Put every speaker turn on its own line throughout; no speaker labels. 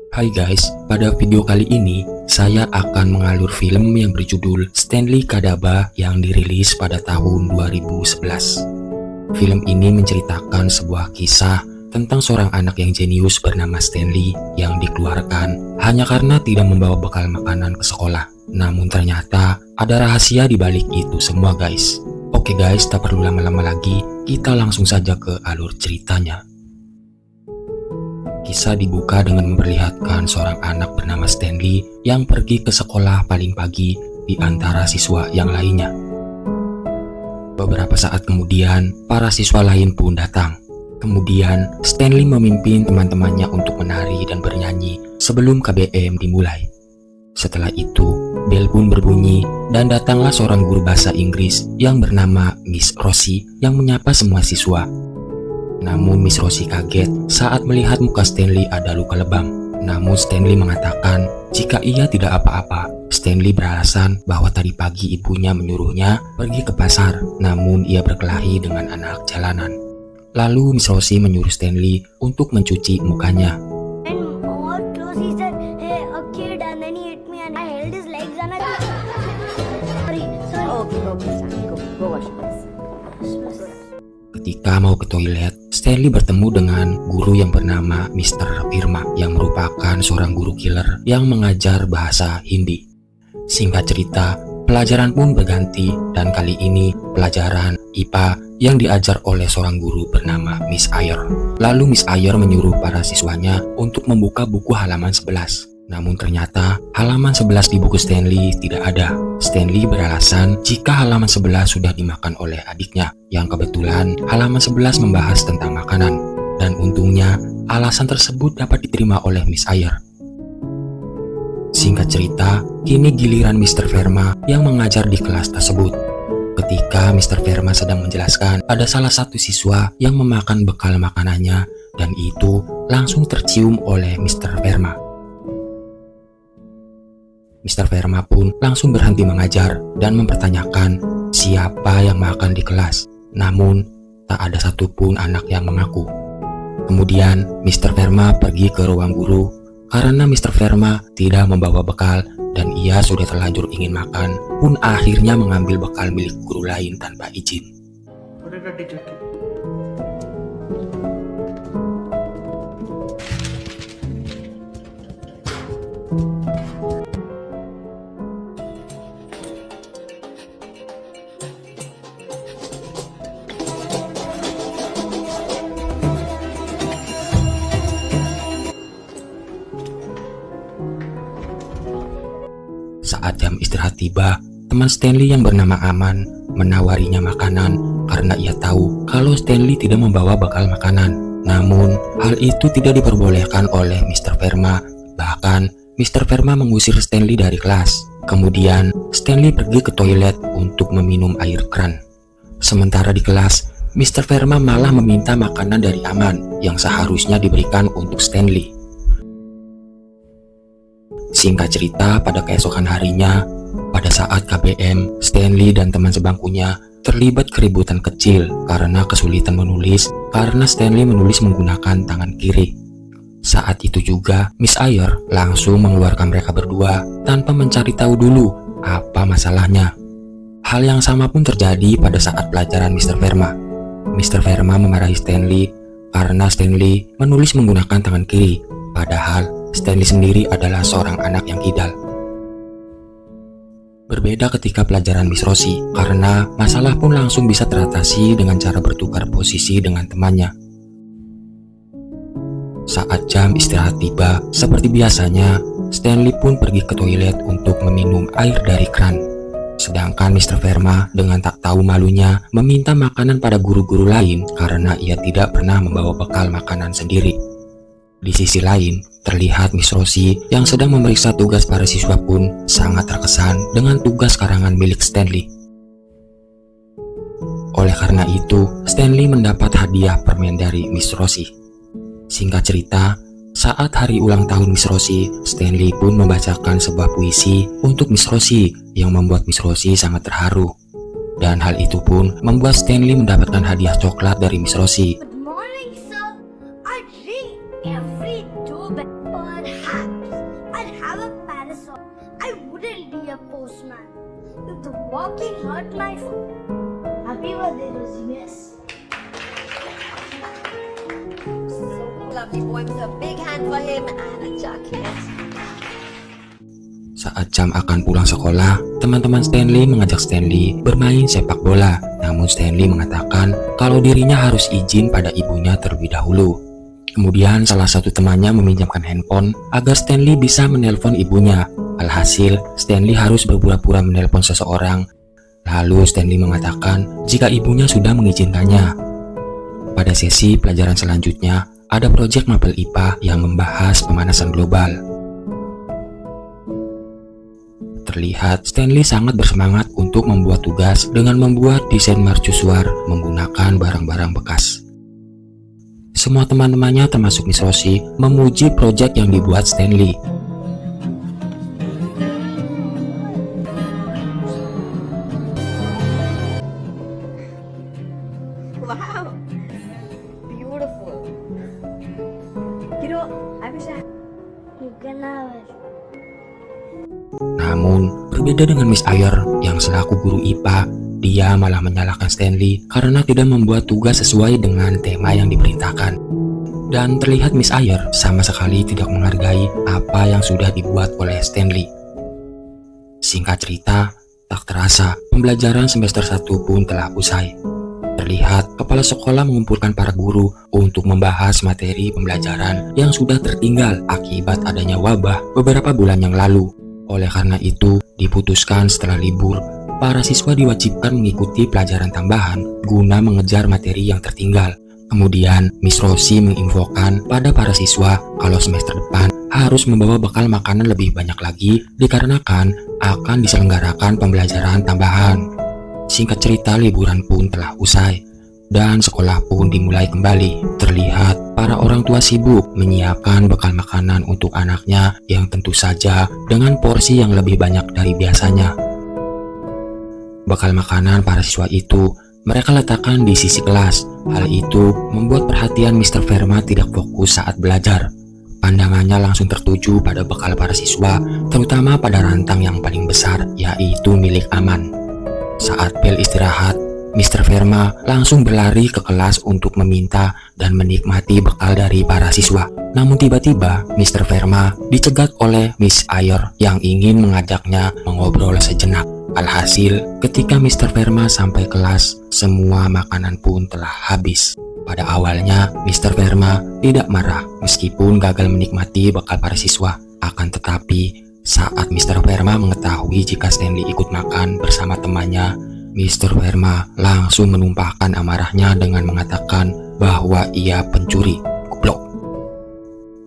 Hai guys, pada video kali ini saya akan mengalur film yang berjudul Stanley Kadaba yang dirilis pada tahun 2011. Film ini menceritakan sebuah kisah tentang seorang anak yang jenius bernama Stanley yang dikeluarkan hanya karena tidak membawa bekal makanan ke sekolah. Namun ternyata ada rahasia di balik itu semua guys. Oke guys, tak perlu lama-lama lagi, kita langsung saja ke alur ceritanya. Kisah dibuka dengan memperlihatkan seorang anak bernama Stanley yang pergi ke sekolah paling pagi di antara siswa yang lainnya. Beberapa saat kemudian, para siswa lain pun datang. Kemudian, Stanley memimpin teman-temannya untuk menari dan bernyanyi sebelum KBM dimulai. Setelah itu, bel pun berbunyi dan datanglah seorang guru bahasa Inggris yang bernama Miss Rosie yang menyapa semua siswa. Namun Miss Rosie kaget saat melihat muka Stanley ada luka lebam. Namun Stanley mengatakan jika ia tidak apa-apa. Stanley beralasan bahwa tadi pagi ibunya menyuruhnya pergi ke pasar, namun ia berkelahi dengan anak jalanan. Lalu Miss Rosie menyuruh Stanley untuk mencuci mukanya. Ketika mau ke toilet, Stanley bertemu dengan guru yang bernama Mr. Verma yang merupakan seorang guru killer yang mengajar bahasa Hindi. Singkat cerita, pelajaran pun berganti dan kali ini pelajaran IPA yang diajar oleh seorang guru bernama Miss Ayer. Lalu Miss Ayer menyuruh para siswanya untuk membuka buku halaman 11. Namun ternyata halaman 11 di buku Stanley tidak ada. Stanley beralasan jika halaman 11 sudah dimakan oleh adiknya, yang kebetulan halaman 11 membahas tentang makanan. Dan untungnya alasan tersebut dapat diterima oleh Miss Ayer. Singkat cerita, kini giliran Mr. Verma yang mengajar di kelas tersebut. Ketika Mr. Verma sedang menjelaskan, ada salah satu siswa yang memakan bekal makanannya dan itu langsung tercium oleh Mr. Verma. Mr. Verma pun langsung berhenti mengajar dan mempertanyakan siapa yang makan di kelas. Namun, tak ada satupun anak yang mengaku. Kemudian, Mr. Verma pergi ke ruang guru karena Mr. Verma tidak membawa bekal dan ia sudah terlanjur ingin makan, pun akhirnya mengambil bekal milik guru lain tanpa izin. Saat jam istirahat tiba, teman Stanley yang bernama Aman menawarinya makanan karena ia tahu kalau Stanley tidak membawa bekal makanan. Namun, hal itu tidak diperbolehkan oleh Mr. Verma. Bahkan, Mr. Verma mengusir Stanley dari kelas. Kemudian, Stanley pergi ke toilet untuk meminum air kran. Sementara di kelas, Mr. Verma malah meminta makanan dari Aman yang seharusnya diberikan untuk Stanley. Singkat cerita, pada keesokan harinya, pada saat KBM, Stanley dan teman sebangkunya terlibat keributan kecil karena kesulitan menulis karena Stanley menulis menggunakan tangan kiri. Saat itu juga, Miss Ayer langsung mengeluarkan mereka berdua tanpa mencari tahu dulu apa masalahnya. Hal yang sama pun terjadi pada saat pelajaran Mr. Verma. Mr. Verma memarahi Stanley karena Stanley menulis menggunakan tangan kiri, padahal Stanley sendiri adalah seorang anak yang kidal. Berbeda ketika pelajaran Miss Rosie, karena masalah pun langsung bisa teratasi dengan cara bertukar posisi dengan temannya. Saat jam istirahat tiba, seperti biasanya, Stanley pun pergi ke toilet untuk meminum air dari kran. Sedangkan Mr. Verma dengan tak tahu malunya meminta makanan pada guru-guru lain karena ia tidak pernah membawa bekal makanan sendiri. Di sisi lain, terlihat Miss Rosie yang sedang memeriksa tugas para siswa pun sangat terkesan dengan tugas karangan milik Stanley. Oleh karena itu, Stanley mendapat hadiah permen dari Miss Rosie. Singkat cerita, saat hari ulang tahun Miss Rosie, Stanley pun membacakan sebuah puisi untuk Miss Rosie yang membuat Miss Rosie sangat terharu. Dan hal itu pun membuat Stanley mendapatkan hadiah coklat dari Miss Rosie.
Good morning, sir. I drink every 2 but Perhaps I'd have a parasol. I wouldn't be a postman. If the walking hurt my foot. Happy birthday, Rosines.
So lovely boy with a big hand for him and a jacket.
Saat jam akan pulang sekolah, teman-teman Stanley mengajak Stanley bermain sepak bola. Namun Stanley mengatakan kalau dirinya harus izin pada ibunya terlebih dahulu. Kemudian salah satu temannya meminjamkan handphone agar Stanley bisa menelpon ibunya. Alhasil, Stanley harus berpura-pura menelpon seseorang. Lalu Stanley mengatakan jika ibunya sudah mengizinkannya. Pada sesi pelajaran selanjutnya, ada proyek mapel IPA yang membahas pemanasan global. Terlihat Stanley sangat bersemangat untuk membuat tugas dengan membuat desain mercusuar menggunakan barang-barang bekas. Semua teman-temannya termasuk Miss Rosie memuji proyek yang dibuat Stanley.
Wow, beautiful. You know, I wish I...
You can have it.
Namun, berbeda dengan Miss Ayer yang selaku guru IPA, dia malah menyalahkan Stanley karena tidak membuat tugas sesuai dengan tema yang diperintahkan. Dan terlihat Miss Ayer sama sekali tidak menghargai apa yang sudah dibuat oleh Stanley. Singkat cerita, tak terasa pembelajaran semester 1 pun telah usai. Terlihat kepala sekolah mengumpulkan para guru untuk membahas materi pembelajaran yang sudah tertinggal akibat adanya wabah beberapa bulan yang lalu. Oleh karena itu, diputuskan setelah libur, para siswa diwajibkan mengikuti pelajaran tambahan guna mengejar materi yang tertinggal. Kemudian, Miss Rosie menginfokan pada para siswa kalau semester depan harus membawa bekal makanan lebih banyak lagi dikarenakan akan diselenggarakan pembelajaran tambahan. Singkat cerita, liburan pun telah usai dan sekolah pun dimulai kembali. Terlihat para orang tua sibuk menyiapkan bekal makanan untuk anaknya yang tentu saja dengan porsi yang lebih banyak dari biasanya. Bekal makanan para siswa itu mereka letakkan di sisi kelas. Hal itu membuat perhatian Mr. Verma tidak fokus saat belajar. Pandangannya langsung tertuju pada bekal para siswa, terutama pada rantang yang paling besar, yaitu milik Aman. Saat bel istirahat, Mr. Verma langsung berlari ke kelas untuk meminta dan menikmati bekal dari para siswa. Namun tiba-tiba Mr. Verma dicegat oleh Miss Ayer yang ingin mengajaknya mengobrol sejenak. Alhasil, ketika Mr. Verma sampai kelas, semua makanan pun telah habis. Pada awalnya, Mr. Verma tidak marah meskipun gagal menikmati bekal para siswa. Akan tetapi, saat Mr. Verma mengetahui jika Stanley ikut makan bersama temannya, Mr. Verma langsung menumpahkan amarahnya dengan mengatakan bahwa ia pencuri. Goblok.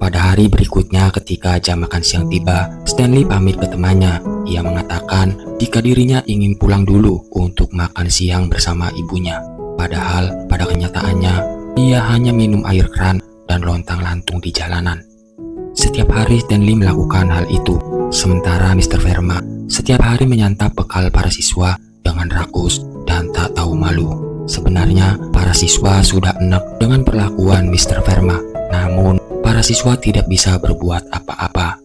Pada hari berikutnya ketika jam makan siang tiba, Stanley pamit ke temannya. Ia mengatakan jika dirinya ingin pulang dulu untuk makan siang bersama ibunya. Padahal pada kenyataannya, ia hanya minum air keran dan lontang-lantung di jalanan. Setiap hari Stanley melakukan hal itu, sementara Mr. Verma setiap hari menyantap bekal para siswa dengan rakus dan tak tahu malu. Sebenarnya para siswa sudah enak dengan perlakuan Mr. Verma, namun para siswa tidak bisa berbuat apa-apa.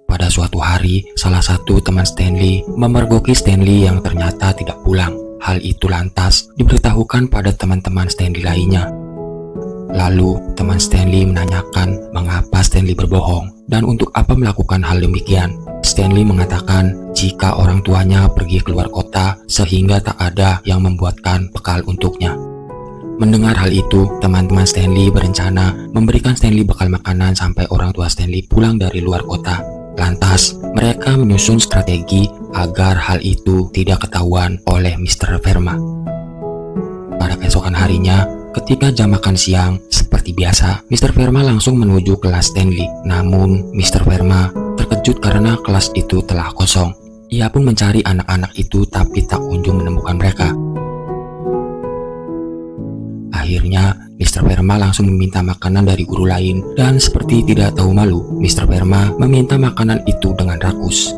Pada suatu hari, salah satu teman Stanley memergoki Stanley yang ternyata tidak pulang. Hal itu lantas diberitahukan pada teman-teman Stanley lainnya. Lalu teman Stanley menanyakan mengapa Stanley berbohong dan untuk apa melakukan hal demikian. Stanley mengatakan jika orang tuanya pergi keluar kota sehingga tak ada yang membuatkan bekal untuknya. Mendengar hal itu, teman-teman Stanley berencana memberikan Stanley bekal makanan sampai orang tua Stanley pulang dari luar kota. Lantas, mereka menyusun strategi agar hal itu tidak ketahuan oleh Mr. Verma. Pada keesokan harinya, ketika jam makan siang, seperti biasa, Mr. Verma langsung menuju kelas Stanley. Namun, Mr. Verma terkejut karena kelas itu telah kosong. Ia pun mencari anak-anak itu tapi tak kunjung menemukan mereka. Akhirnya, Mr. Verma langsung meminta makanan dari guru lain dan seperti tidak tahu malu, Mr. Verma meminta makanan itu dengan rakus.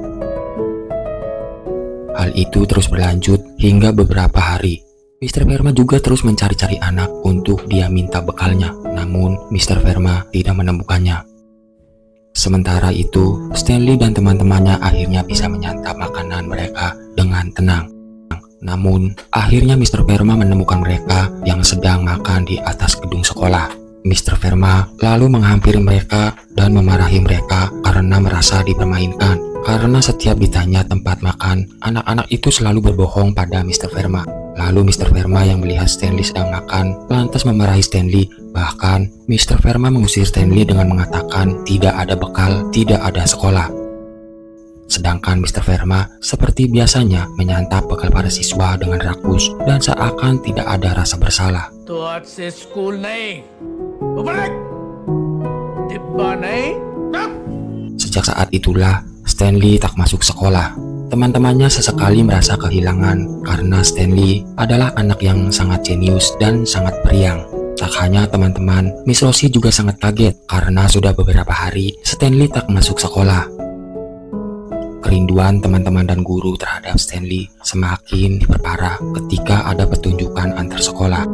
Hal itu terus berlanjut hingga beberapa hari. Mr. Verma juga terus mencari-cari anak untuk dia minta bekalnya, namun Mr. Verma tidak menemukannya. Sementara itu, Stanley dan teman-temannya akhirnya bisa menyantap makanan mereka dengan tenang. Namun, akhirnya Mr. Verma menemukan mereka yang sedang makan di atas gedung sekolah. Mr. Verma lalu menghampiri mereka dan memarahi mereka karena merasa dipermainkan. Karena setiap ditanya tempat makan, anak-anak itu selalu berbohong pada Mr. Verma. Lalu Mr. Verma yang melihat Stanley sedang makan, lantas memarahi Stanley. Bahkan, Mr. Verma mengusir Stanley dengan mengatakan tidak ada bekal, tidak ada sekolah. Sedangkan Mr. Verma seperti biasanya menyantap bekal para siswa dengan rakus dan seakan tidak ada rasa bersalah.
तो आज से स्कूल नहीं, बड़े डिब्बा नहीं।
Sejak saat itulah Stanley tak masuk sekolah. Teman-temannya sesekali merasa kehilangan karena Stanley adalah anak yang sangat jenius dan sangat periang. Tak hanya teman-teman, Miss Rosie juga sangat kaget karena sudah beberapa hari Stanley tak masuk sekolah. Kerinduan teman-teman dan guru terhadap Stanley semakin diperparah ketika ada pertunjukan antar sekolah.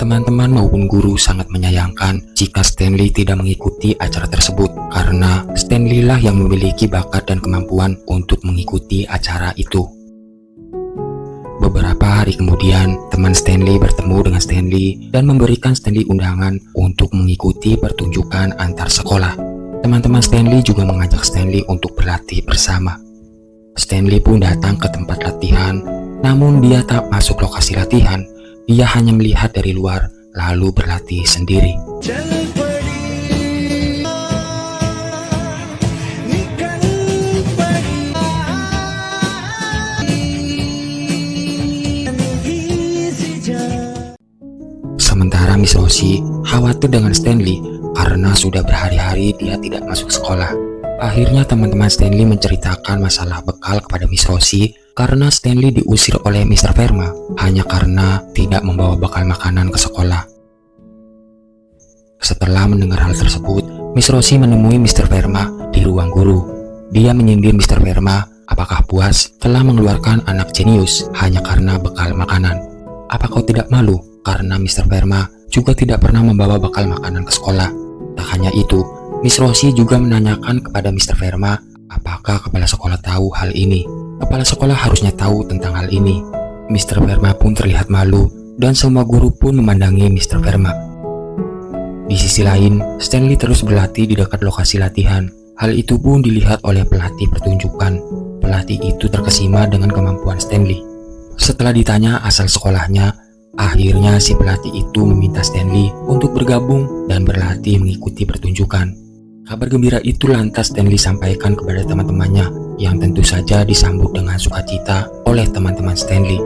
Teman-teman maupun guru sangat menyayangkan jika Stanley tidak mengikuti acara tersebut karena Stanley lah yang memiliki bakat dan kemampuan untuk mengikuti acara itu. Beberapa hari kemudian, teman Stanley bertemu dengan Stanley dan memberikan Stanley undangan untuk mengikuti pertunjukan antar sekolah. Teman-teman Stanley juga mengajak Stanley untuk berlatih bersama. Stanley pun datang ke tempat latihan, namun dia tak masuk lokasi latihan. Dia hanya melihat dari luar, lalu berlatih sendiri. Sementara Miss Rosie khawatir dengan Stanley karena sudah berhari-hari dia tidak masuk sekolah. Akhirnya teman-teman Stanley menceritakan masalah bekal kepada Miss Rosie karena Stanley diusir oleh Mr. Verma hanya karena tidak membawa bekal makanan ke sekolah. Setelah mendengar hal tersebut, Miss Rosie menemui Mr. Verma di ruang guru. Dia menyindir Mr. Verma apakah puas telah mengeluarkan anak jenius hanya karena bekal makanan. Apa kau tidak malu karena Mr. Verma juga tidak pernah membawa bekal makanan ke sekolah? Tak hanya itu, Miss Rosie juga menanyakan kepada Mr. Verma apakah kepala sekolah tahu hal ini. Kepala sekolah harusnya tahu tentang hal ini. Mr. Verma pun terlihat malu dan semua guru pun memandangi Mr. Verma. Di sisi lain, Stanley terus berlatih di dekat lokasi latihan. Hal itu pun dilihat oleh pelatih pertunjukan. Pelatih itu terkesima dengan kemampuan Stanley. Setelah ditanya asal sekolahnya, akhirnya si pelatih itu meminta Stanley untuk bergabung dan berlatih mengikuti pertunjukan. Kabar gembira itu lantas Stanley sampaikan kepada teman-temannya yang tentu saja disambut dengan sukacita oleh teman-teman Stanley.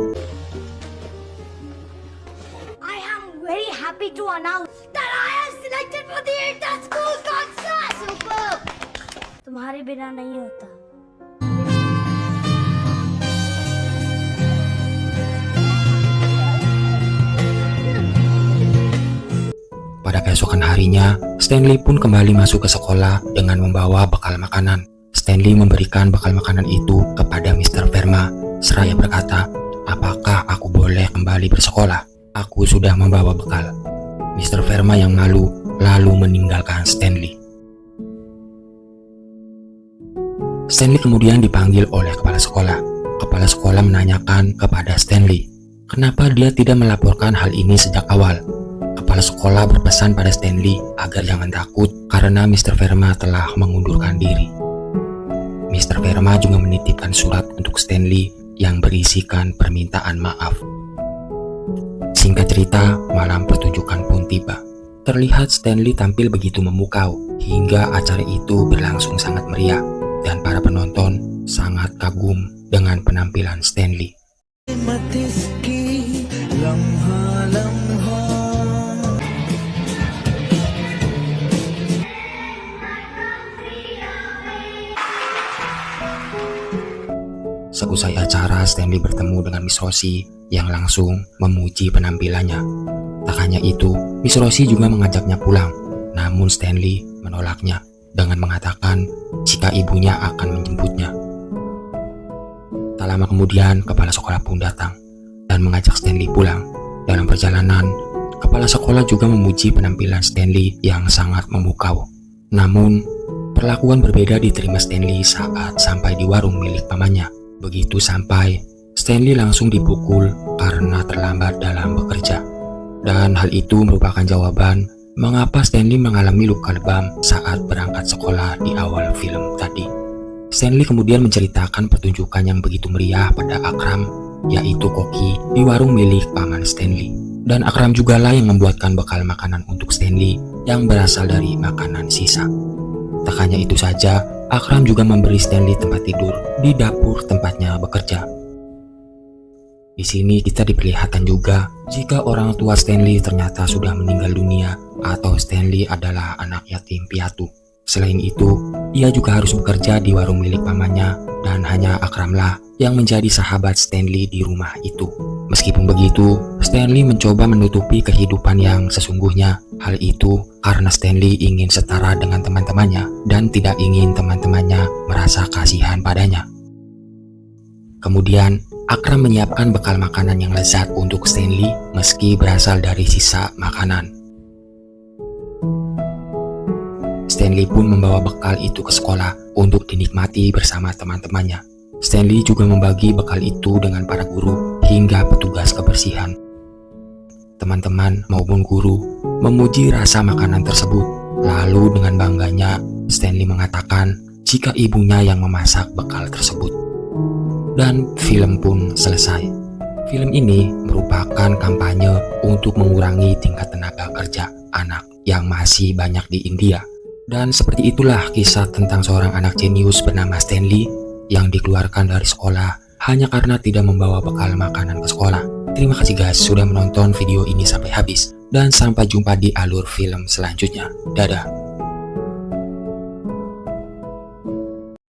I am very happy to announce that I am selected for the inter-school concert. Superb! तुम्हारे बिना नहीं होता.
Pada keesokan harinya, Stanley pun kembali masuk ke sekolah dengan membawa bekal makanan. Stanley memberikan bekal makanan itu kepada Mr. Verma, seraya berkata, apakah aku boleh kembali bersekolah? Aku sudah membawa bekal. Mr. Verma yang malu lalu meninggalkan Stanley. Stanley kemudian dipanggil oleh kepala sekolah. Kepala sekolah menanyakan kepada Stanley, kenapa dia tidak melaporkan hal ini sejak awal. Kepala sekolah berpesan pada Stanley agar jangan takut karena Mr. Verma telah mengundurkan diri. Mr. Verma juga menitipkan surat untuk Stanley yang berisikan permintaan maaf. Singkat cerita, malam pertunjukan pun tiba. Terlihat Stanley tampil begitu memukau hingga acara itu berlangsung sangat meriah dan para penonton sangat kagum dengan penampilan Stanley. Seusai acara, Stanley bertemu dengan Miss Rosie yang langsung memuji penampilannya. Tak hanya itu, Miss Rosie juga mengajaknya pulang. Namun Stanley menolaknya dengan mengatakan jika ibunya akan menjemputnya. Tak lama kemudian, kepala sekolah pun datang dan mengajak Stanley pulang. Dalam perjalanan, kepala sekolah juga memuji penampilan Stanley yang sangat memukau. Namun, Perlakuan berbeda diterima Stanley saat sampai di warung milik pamannya. Begitu sampai, Stanley langsung dipukul karena terlambat dalam bekerja. Dan hal itu merupakan jawaban mengapa Stanley mengalami luka lebam saat berangkat sekolah di awal film tadi. Stanley kemudian menceritakan pertunjukan yang begitu meriah pada Akram, yaitu koki di warung milik paman Stanley. Dan Akram jugalah yang membuatkan bekal makanan untuk Stanley yang berasal dari makanan sisa. Tak hanya itu saja, Akram juga memberi Stanley tempat tidur di dapur tempatnya bekerja. Di sini kita diperlihatkan juga jika orang tua Stanley ternyata sudah meninggal dunia atau Stanley adalah anak yatim piatu. Selain itu, ia juga harus bekerja di warung milik pamannya dan hanya Akramlah yang menjadi sahabat Stanley di rumah itu. Meskipun begitu, Stanley mencoba menutupi kehidupan yang sesungguhnya. Hal itu karena Stanley ingin setara dengan teman-temannya dan tidak ingin teman-temannya merasa kasihan padanya. Kemudian, Akram menyiapkan bekal makanan yang lezat untuk Stanley meski berasal dari sisa makanan. Stanley pun membawa bekal itu ke sekolah untuk dinikmati bersama teman-temannya. Stanley juga membagi bekal itu dengan para guru hingga petugas kebersihan. Teman-teman maupun guru memuji rasa makanan tersebut. Lalu dengan bangganya, Stanley mengatakan jika ibunya yang memasak bekal tersebut. Dan film pun selesai. Film ini merupakan kampanye untuk mengurangi tingkat tenaga kerja anak yang masih banyak di India. Dan seperti itulah kisah tentang seorang anak jenius bernama Stanley yang dikeluarkan dari sekolah hanya karena tidak membawa bekal makanan ke sekolah. Terima kasih guys sudah menonton video ini sampai habis, dan sampai jumpa di alur film selanjutnya. Dadah.